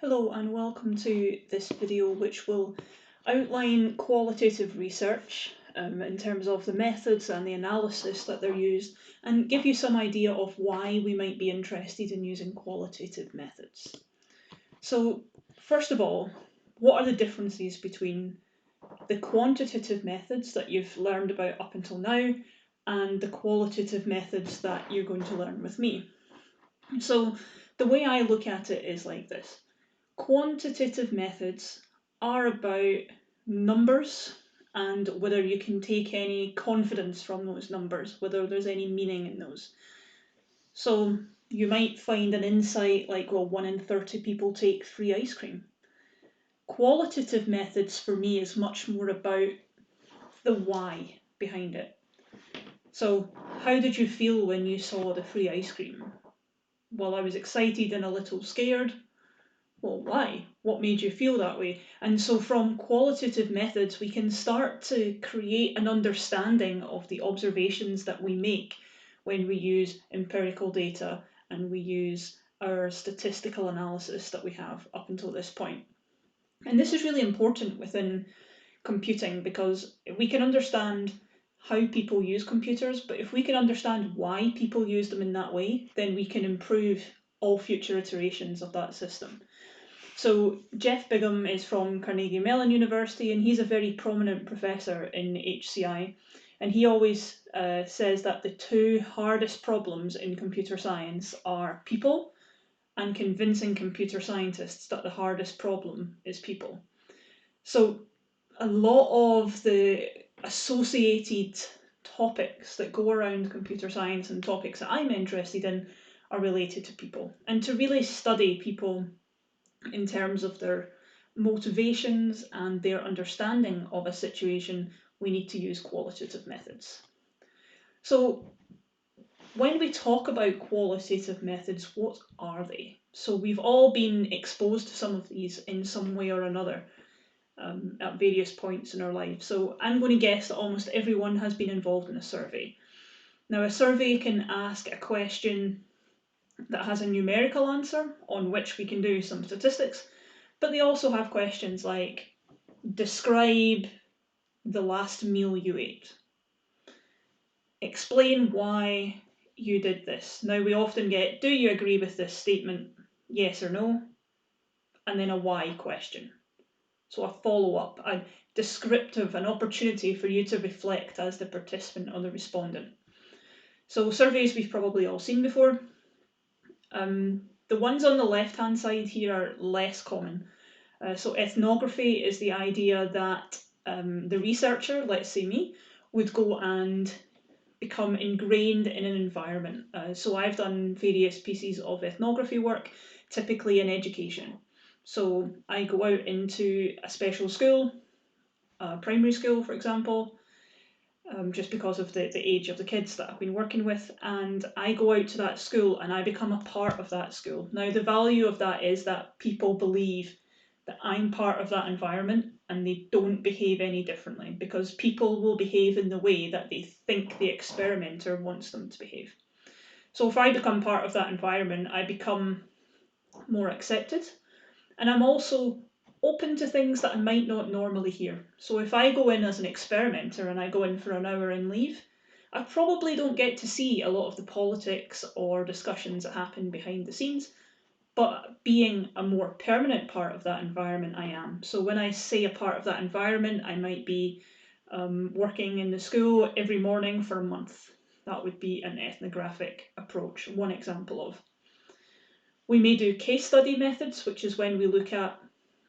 Hello and welcome to this video which will outline qualitative research in terms of the methods and the analysis that they're used and give you some idea of why we might be interested in using qualitative methods. So first of all, what are the differences between the quantitative methods that you've learned about up until now and the qualitative methods that you're going to learn with me? So the way I look at it is like this. Quantitative methods are about numbers and whether you can take any confidence from those numbers, whether there's any meaning in those. So you might find an insight like, well, 1 in 30 people take free ice cream. Qualitative methods for me is much more about the why behind it. So how did you feel when you saw the free ice cream? Well, I was excited and a little scared. Well, why? What made you feel that way? And so from qualitative methods, we can start to create an understanding of the observations that we make when we use empirical data and we use our statistical analysis that we have up until this point. And this is really important within computing because we can understand how people use computers, but if we can understand why people use them in that way, then we can improve all future iterations of that system. So Jeff Bigham is from Carnegie Mellon University and he's a very prominent professor in HCI, and he always says that the two hardest problems in computer science are people and convincing computer scientists that the hardest problem is people. So a lot of the associated topics that go around computer science and topics that I'm interested in are related to people, and to really study people in terms of their motivations and their understanding of a situation, we need to use qualitative methods. So when we talk about qualitative methods, what are they? So we've all been exposed to some of these in some way or another at various points in our life. So I'm going to guess that almost everyone has been involved in a survey. Now, a survey can ask a question that has a numerical answer on which we can do some statistics, but they also have questions like, describe the last meal you ate. Explain why you did this. Now we often get, do you agree with this statement? Yes or no? And then a why question. So a follow-up, a descriptive, an opportunity for you to reflect as the participant or the respondent. So surveys we've probably all seen before. The ones on the left-hand side here are less common. So ethnography is the idea that the researcher, let's say me, would go and become ingrained in an environment. So I've done various pieces of ethnography work, typically in education. So I go out into a special school, primary school, for example, just because of the age of the kids that I've been working with, and I go out to that school and I become a part of that school. Now the value of that is that people believe that I'm part of that environment and they don't behave any differently, because people will behave in the way that they think the experimenter wants them to behave. So if I become part of that environment, I become more accepted, and I'm also open to things that I might not normally hear. So if I go in as an experimenter and I go in for an hour and leave, I probably don't get to see a lot of the politics or discussions that happen behind the scenes, but being a more permanent part of that environment, I am. So when I say a part of that environment, I might be working in the school every morning for a month. That would be an ethnographic approach, one example of. We may do case study methods, which is when we look at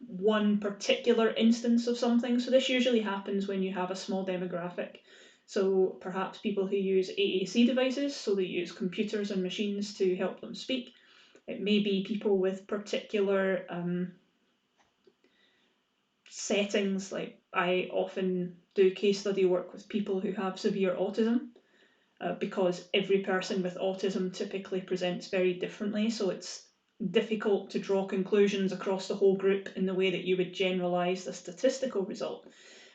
one particular instance of something. So this usually happens when you have a small demographic. So perhaps people who use AAC devices, so they use computers and machines to help them speak. It may be people with particular settings, like I often do case study work with people who have severe autism, because every person with autism typically presents very differently, so it's difficult to draw conclusions across the whole group in the way that you would generalise the statistical result.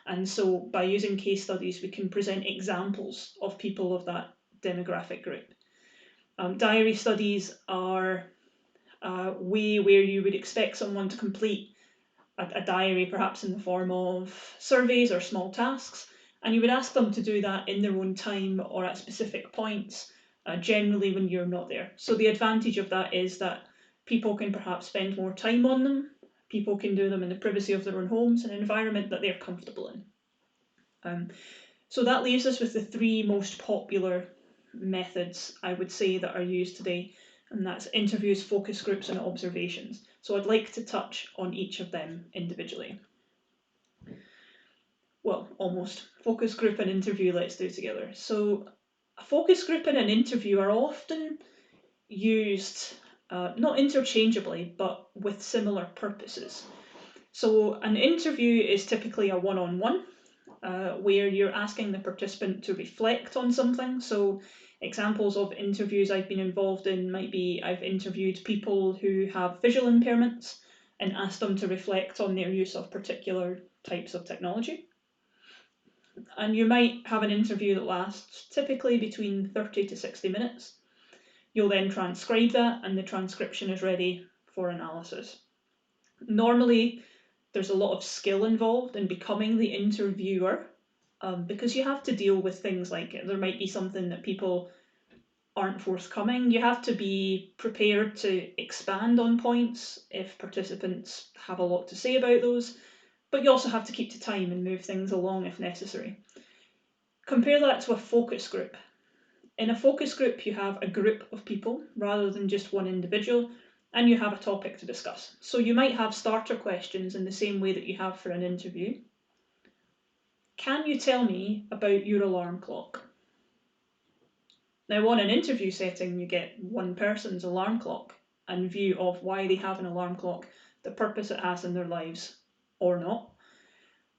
And so by using case studies, we can present examples of people of that demographic group. Diary studies are way where you would expect someone to complete a diary, perhaps in the form of surveys or small tasks, and you would ask them to do that in their own time or at specific points, generally when you're not there. So the advantage of that is that people can perhaps spend more time on them, people can do them in the privacy of their own homes, an environment that they're comfortable in. So that leaves us with the three most popular methods, I would say, that are used today, and that's interviews, focus groups, and observations. So I'd like to touch on each of them individually. Well, almost. Focus group and interview, let's do together. So a focus group and an interview are often used, not interchangeably, but with similar purposes. So an interview is typically a one-on-one, where you're asking the participant to reflect on something. So examples of interviews I've been involved in might be I've interviewed people who have visual impairments and asked them to reflect on their use of particular types of technology. And you might have an interview that lasts typically between 30 to 60 minutes. You'll then transcribe that, and the transcription is ready for analysis. Normally, there's a lot of skill involved in becoming the interviewer, because you have to deal with things like there might be something that people aren't forthcoming. You have to be prepared to expand on points if participants have a lot to say about those, but you also have to keep to time and move things along if necessary. Compare that to a focus group. In a focus group, you have a group of people rather than just one individual, and you have a topic to discuss. So you might have starter questions in the same way that you have for an interview. Can you tell me about your alarm clock? Now, on an interview setting, you get one person's alarm clock and view of why they have an alarm clock, the purpose it has in their lives, or not.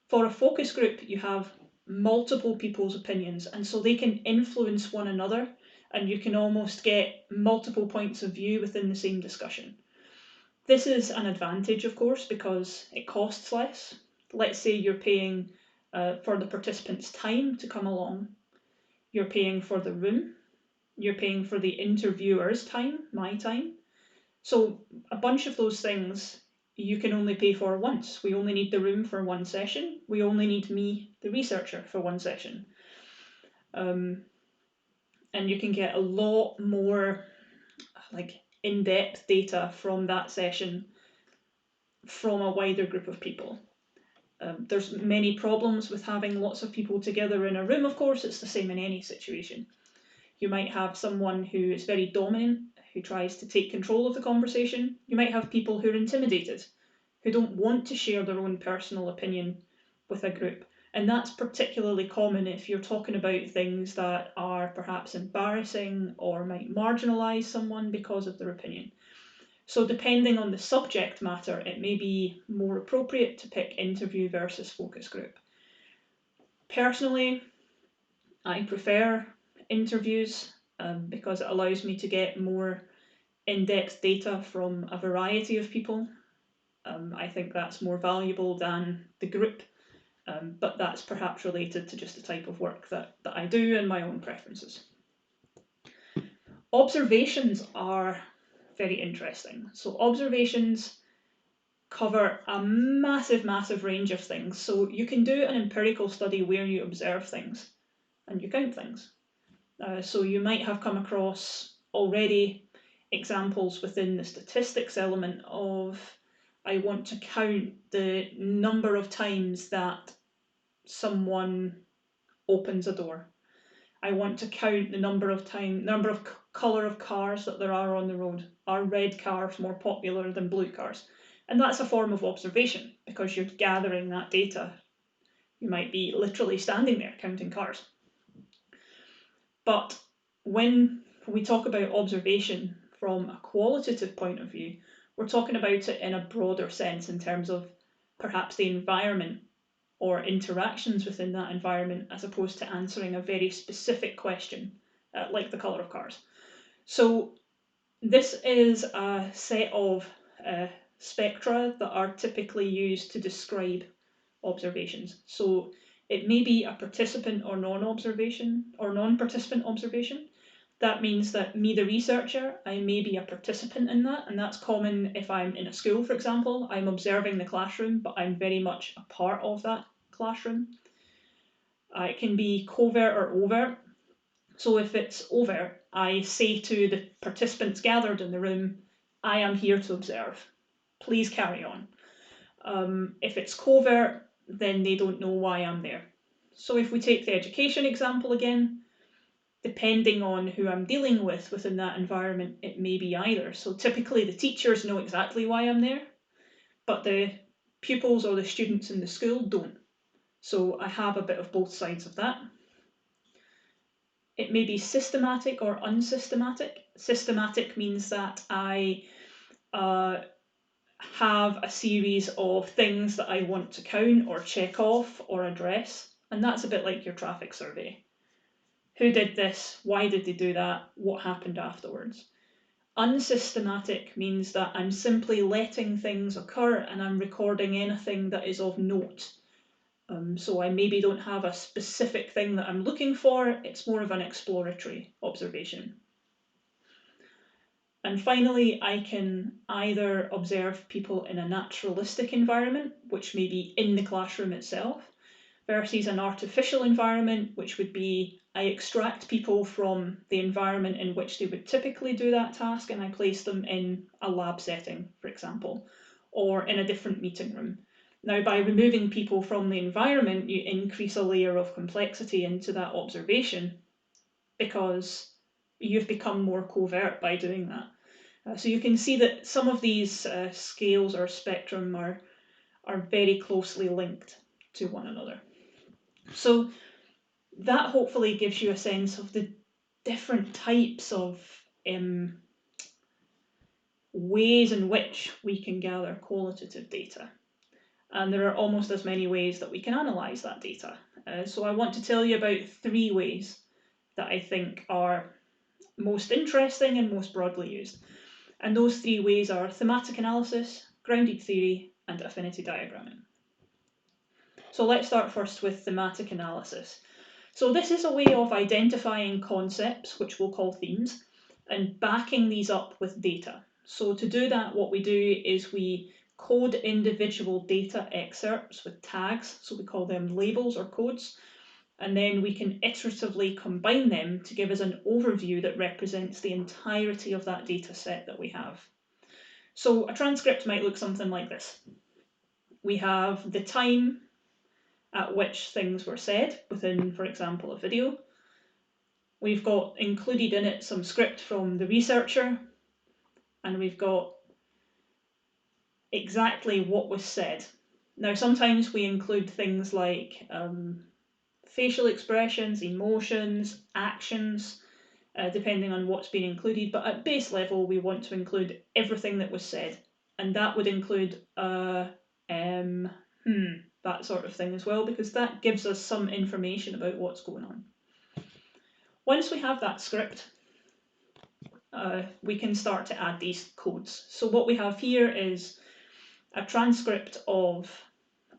For a focus group, you have multiple people's opinions, and so they can influence one another, and you can almost get multiple points of view within the same discussion. This is an advantage, of course, because it costs less. Let's say you're paying for the participant's time to come along. You're paying for the room. You're paying for the interviewer's time, my time. So a bunch of those things you can only pay for once. We only need the room for one session. We only need me, the researcher, for one session. And you can get a lot more in-depth data from that session from a wider group of people. There's many problems with having lots of people together in a room, of course. It's the same in any situation. You might have someone who is very dominant, who tries to take control of the conversation. You might have people who are intimidated, who don't want to share their own personal opinion with a group. And that's particularly common if you're talking about things that are perhaps embarrassing or might marginalise someone because of their opinion. So depending on the subject matter, it may be more appropriate to pick interview versus focus group. Personally, I prefer interviews because it allows me to get more in-depth data from a variety of people. I think that's more valuable than the group, but that's perhaps related to just the type of work that I do and my own preferences. Observations are very interesting. So observations cover a massive range of things. So you can do an empirical study where you observe things and you count things. So you might have come across already examples within the statistics element of I want to count the number of times that someone opens a door. I want to count the number of colour of cars that there are on the road. Are red cars more popular than blue cars? And that's a form of observation because you're gathering that data. You might be literally standing there counting cars. But when we talk about observation from a qualitative point of view, we're talking about it in a broader sense in terms of perhaps the environment or interactions within that environment, as opposed to answering a very specific question, like the colour of cars. So this is a set of spectra that are typically used to describe observations. So it may be a participant or non-participant observation. That means that me, the researcher, I may be a participant in that, and that's common if I'm in a school, for example. I'm observing the classroom, but I'm very much a part of that classroom. It can be covert or overt. So if it's overt, I say to the participants gathered in the room, I am here to observe. Please carry on. If it's covert, then they don't know why I'm there. So if we take the education example again, depending on who I'm dealing with within that environment, it may be either. So typically the teachers know exactly why I'm there, but the pupils or the students in the school don't. So I have a bit of both sides of that. It may be systematic or unsystematic. Systematic means that I have a series of things that I want to count or check off or address, and that's a bit like your traffic survey. Who did this? Why did they do that? What happened afterwards? Unsystematic means that I'm simply letting things occur and I'm recording anything that is of note. So I maybe don't have a specific thing that I'm looking for, it's more of an exploratory observation. And finally, I can either observe people in a naturalistic environment, which may be in the classroom itself, versus an artificial environment, which would be I extract people from the environment in which they would typically do that task and I place them in a lab setting, for example, or in a different meeting room. Now, by removing people from the environment, you increase a layer of complexity into that observation because you've become more covert by doing that. So you can see that some of these scales or spectrum are very closely linked to one another. So that hopefully gives you a sense of the different types of ways in which we can gather qualitative data. And there are almost as many ways that we can analyse that data. So I want to tell you about 3 ways that I think are most interesting and most broadly used. And those 3 ways are thematic analysis, grounded theory, and affinity diagramming. So let's start first with thematic analysis. So this is a way of identifying concepts, which we'll call themes, and backing these up with data. So to do that, what we do is we code individual data excerpts with tags, so we call them labels or codes, and then we can iteratively combine them to give us an overview that represents the entirety of that data set that we have. So a transcript might look something like this. We have the time at which things were said within, for example, a video. We've got included in it some script from the researcher, and we've got exactly what was said. Now, sometimes we include things like facial expressions, emotions, actions, depending on what's been included, but at base level, we want to include everything that was said, and that would include that sort of thing as well, because that gives us some information about what's going on. Once we have that script, we can start to add these codes. So what we have here is a transcript of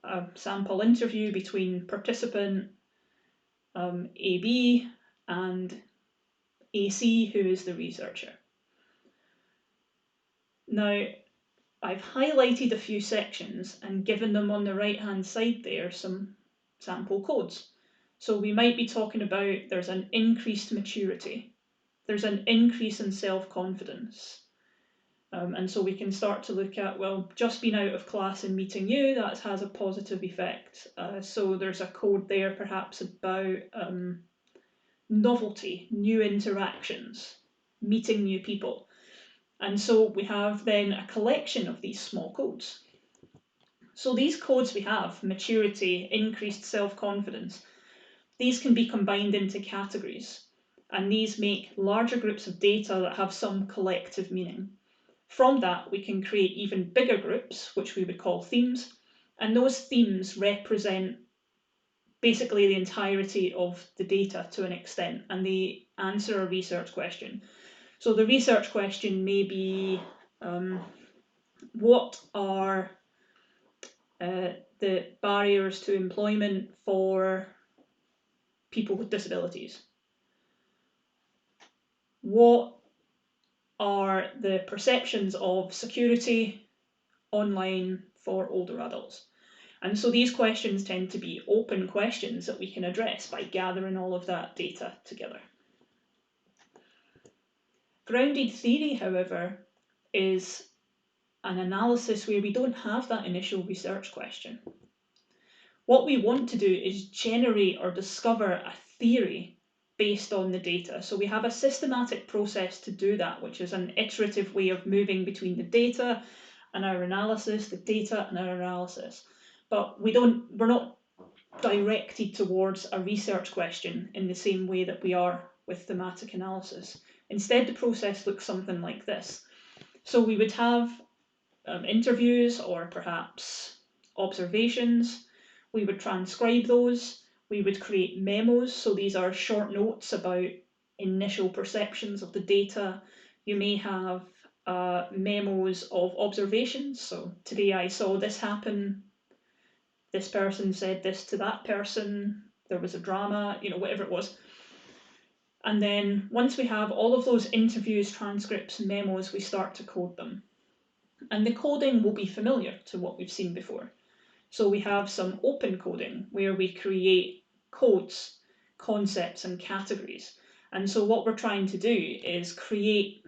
a sample interview between participant AB and AC, who is the researcher. Now, I've highlighted a few sections and given them on the right-hand side there some sample codes. So we might be talking about there's an increased maturity, there's an increase in self-confidence. And so we can start to look at, well, just being out of class and meeting you, that has a positive effect. So there's a code there perhaps about novelty, new interactions, meeting new people. And so we have then a collection of these small codes. So these codes we have, maturity, increased self-confidence, these can be combined into categories. And these make larger groups of data that have some collective meaning. From that, we can create even bigger groups, which we would call themes. And those themes represent basically the entirety of the data to an extent, and they answer a research question. So the research question may be, what are the barriers to employment for people with disabilities? what are the perceptions of security online for older adults? And so these questions tend to be open questions that we can address by gathering all of that data together. Grounded theory, however, is an analysis where we don't have that initial research question. What we want to do is generate or discover a theory based on the data. So we have a systematic process to do that, which is an iterative way of moving between the data and our analysis, the data and our analysis. But we're not directed towards a research question in the same way that we are with thematic analysis. Instead, the process looks something like this. So we would have interviews or perhaps observations. We would transcribe those. We would create memos. So these are short notes about initial perceptions of the data. You may have memos of observations. So today I saw this happen. This person said this to that person. There was a drama, whatever it was. And then once we have all of those interviews, transcripts, memos, we start to code them. And the coding will be familiar to what we've seen before. So we have some open coding where we create codes, concepts, and categories. And so what we're trying to do is create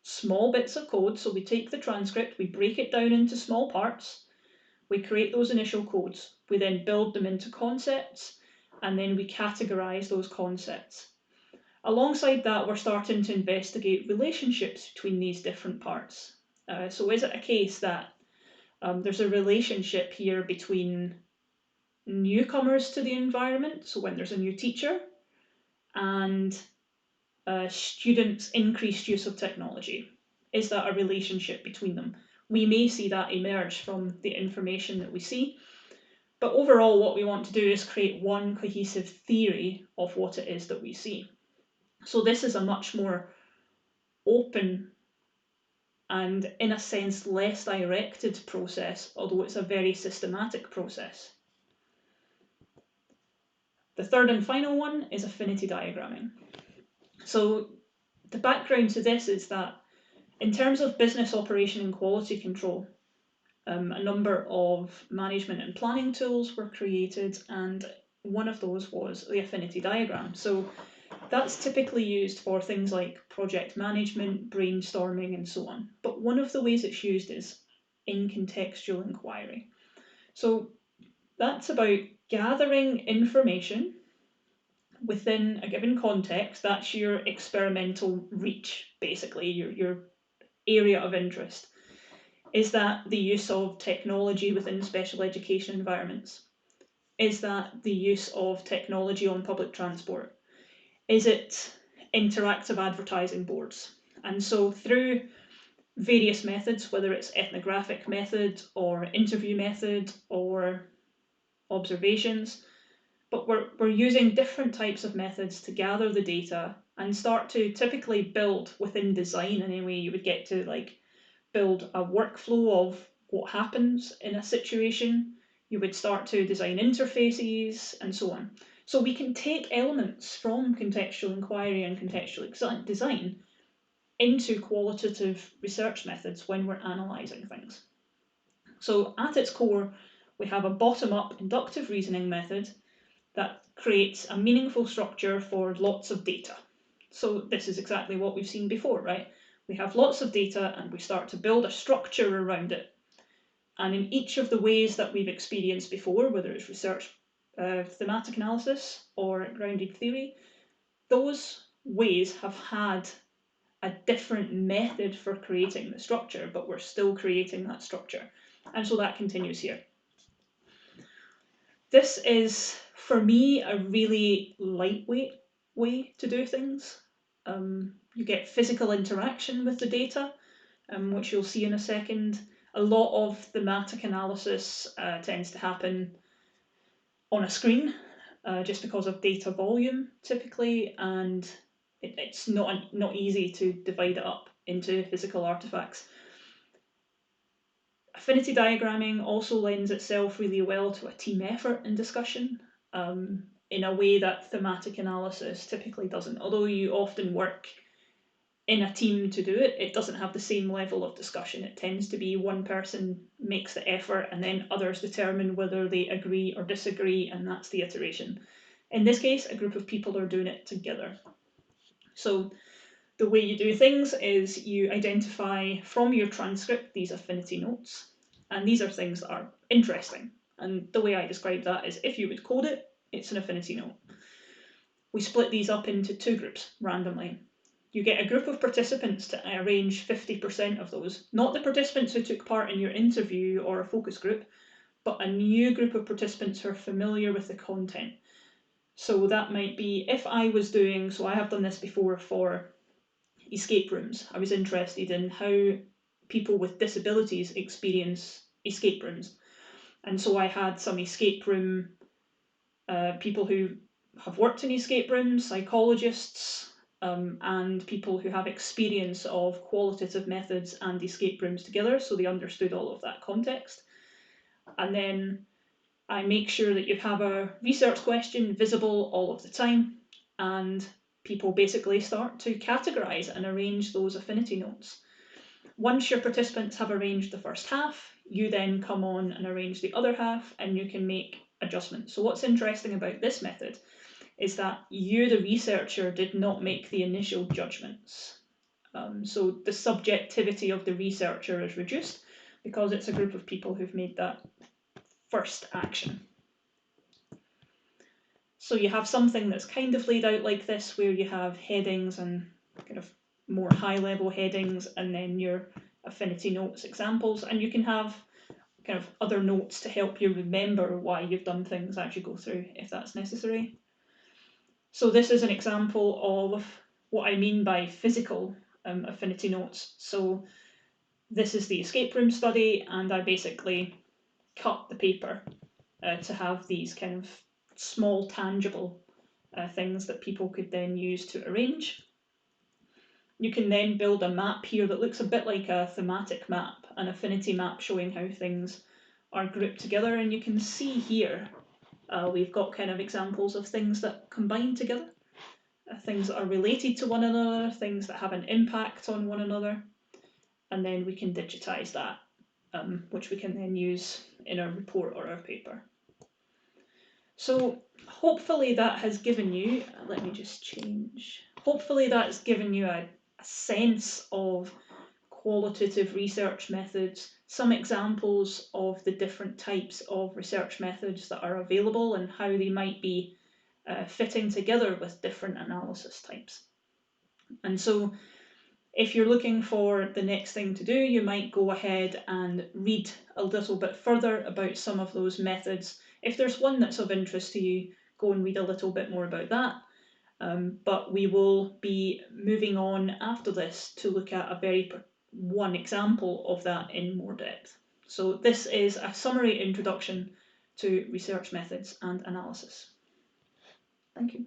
small bits of code. So we take the transcript, we break it down into small parts, we create those initial codes, we then build them into concepts, and then we categorize those concepts. Alongside that, we're starting to investigate relationships between these different parts. So is it a case that there's a relationship here between newcomers to the environment, so when there's a new teacher, and students' increased use of technology? Is that a relationship between them? We may see that emerge from the information that we see, but overall what we want to do is create one cohesive theory of what it is that we see. So this is a much more open and, in a sense, less directed process, although it's a very systematic process. The third and final one is affinity diagramming. So the background to this is that in terms of business operation and quality control, a number of management and planning tools were created, and one of those was the affinity diagram. So that's typically used for things like project management, brainstorming, and so on. But one of the ways it's used is in contextual inquiry. So that's about gathering information within a given context. That's your experimental reach, basically, your area of interest. Is that the use of technology within special education environments? Is that the use of technology on public transport? Is it interactive advertising boards? And so through various methods, whether it's ethnographic method or interview method or observations, but we're using different types of methods to gather the data and start to typically build within design anyway. You would get to build a workflow of what happens in a situation. You would start to design interfaces and so on. So we can take elements from contextual inquiry and contextual design into qualitative research methods when we're analysing things. So at its core, we have a bottom-up inductive reasoning method that creates a meaningful structure for lots of data. So this is exactly what we've seen before, right? We have lots of data and we start to build a structure around it. And in each of the ways that we've experienced before, whether it's research, thematic analysis, or grounded theory, those ways have had a different method for creating the structure, but we're still creating that structure. And so that continues here. This is, for me, a really lightweight way to do things. You get physical interaction with the data, which you'll see in a second. A lot of thematic analysis tends to happen on a screen, just because of data volume, typically, and it's not easy to divide it up into physical artifacts. Affinity diagramming also lends itself really well to a team effort in discussion. in a way that thematic analysis typically doesn't. Although you often work in a team to do it, it doesn't have the same level of discussion. It tends to be one person makes the effort and then others determine whether they agree or disagree, and that's the iteration. In this case, a group of people are doing it together. So the way you do things is you identify from your transcript these affinity notes, and these are things that are interesting. And the way I describe that is if you would code it, it's an affinity note. We split these up into two groups randomly. You get a group of participants to arrange 50% of those, not the participants who took part in your interview or a focus group, but a new group of participants who are familiar with the content. So that might be if I was doing, so I have done this before for escape rooms. I was interested in how people with disabilities experience escape rooms. And so I had some escape room people who have worked in escape rooms, psychologists, and people who have experience of qualitative methods and escape rooms together, so they understood all of that context. And then I make sure that you have a research question visible all of the time, and people basically start to categorise and arrange those affinity notes. Once your participants have arranged the first half, you then come on and arrange the other half, and you can make adjustments. So what's interesting about this method is that you, the researcher, did not make the initial judgments. So the subjectivity of the researcher is reduced because it's a group of people who've made that first action. So you have something that's kind of laid out like this, where you have headings and kind of more high-level headings, and then your affinity notes examples, and you can have kind of other notes to help you remember why you've done things as you go through, if that's necessary. So this is an example of what I mean by physical affinity notes. So this is the escape room study, and I basically cut the paper to have these kind of small tangible things that people could then use to arrange. You can then build a map here that looks a bit like a thematic map, an affinity map showing how things are grouped together, and you can see here we've got kind of examples of things that combine together, things that are related to one another, things that have an impact on one another, and then we can digitize that, which we can then use in our report or our paper. So hopefully that has given you, let me just change, hopefully that's given you a sense of qualitative research methods, some examples of the different types of research methods that are available and how they might be fitting together with different analysis types. And so if you're looking for the next thing to do, you might go ahead and read a little bit further about some of those methods. If there's one that's of interest to you, go and read a little bit more about that. But we will be moving on after this to look at one example of that in more depth. So this is a summary introduction to research methods and analysis. Thank you.